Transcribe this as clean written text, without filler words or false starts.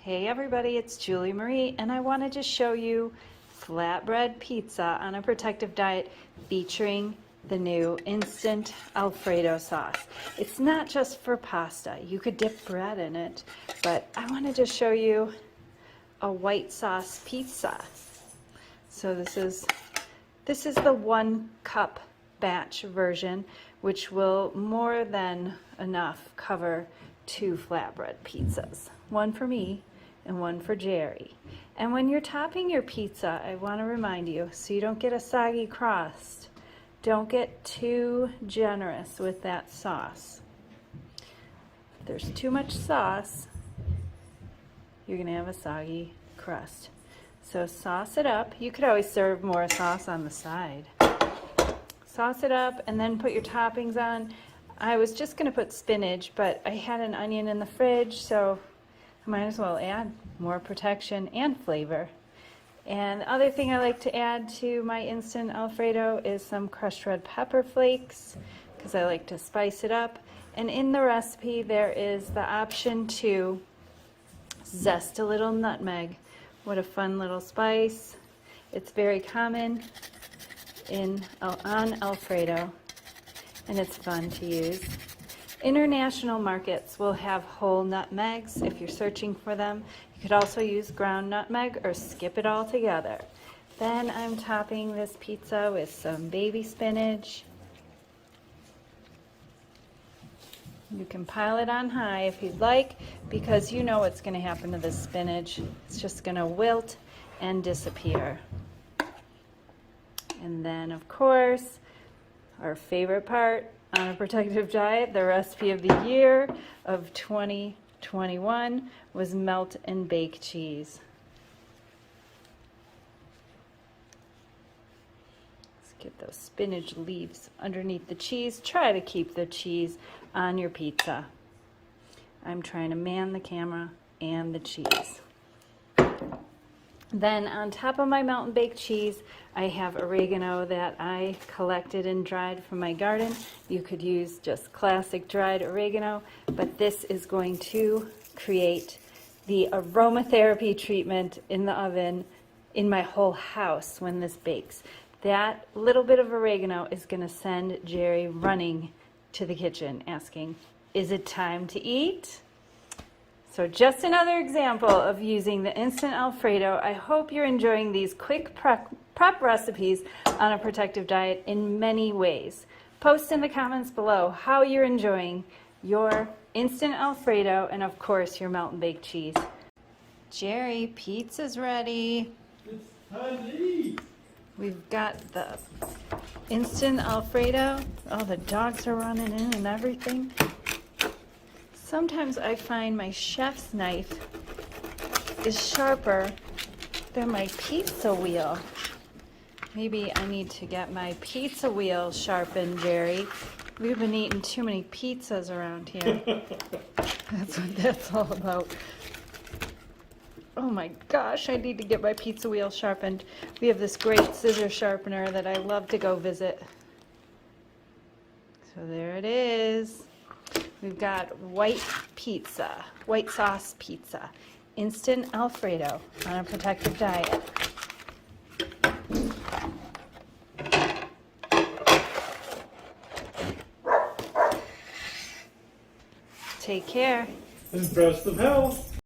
Hey everybody, it's Julie Marie, and I wanted to show you flatbread pizza on a protective diet featuring the new instant Alfredo sauce. It's not just for pasta. You could dip bread in it, but I wanted to show you a white sauce pizza. So this is the 1 cup batch version, which will more than enough cover 2 flatbread pizzas. One for me and one for Jerry. And when you're topping your pizza, I want to remind you, so you don't get a soggy crust, don't get too generous with that sauce. If there's too much sauce, you're going to have a soggy crust. So sauce it up. You could always serve more sauce on the side. Sauce it up and then put your toppings on. I was just going to put spinach, but I had an onion in the fridge, so I might as well add more protection and flavor. And the other thing I like to add to my instant Alfredo is some crushed red pepper flakes, because I like to spice it up. And in the recipe there is the option to zest a little nutmeg. What a fun little spice. It's very common on Alfredo, and it's fun to use. International markets will have whole nutmegs if you're searching for them. You could also use ground nutmeg or skip it all together. Then I'm topping this pizza with some baby spinach. You can pile it on high if you'd like, because you know what's going to happen to this spinach. It's just going to wilt and disappear. And then, of course, our favorite part on a protective diet, the recipe of the year of 2021 was melt and bake cheese. Let's get those spinach leaves underneath the cheese. Try to keep the cheese on your pizza. I'm trying to man the camera and the cheese. Then on top of my melt and baked cheese, I have oregano that I collected and dried from my garden. You could use just classic dried oregano, but this is going to create the aromatherapy treatment in the oven in my whole house when this bakes. That little bit of oregano is going to send Jerry running to the kitchen asking, "Is it time to eat?" So just another example of using the instant Alfredo. I hope you're enjoying these quick prep recipes on a protective diet in many ways. Post in the comments below how you're enjoying your instant Alfredo and of course your melt and baked cheese. Jerry, pizza's ready. It's time to eat. We've got the instant Alfredo. Oh, the dogs are running in and everything. Sometimes I find my chef's knife is sharper than my pizza wheel. Maybe I need to get my pizza wheel sharpened, Jerry. We've been eating too many pizzas around here. That's what that's all about. Oh my gosh, I need to get my pizza wheel sharpened. We have this great scissor sharpener that I love to go visit. So there it is. We've got white pizza, white sauce pizza, instant Alfredo on a protective diet. Take care. And best of health.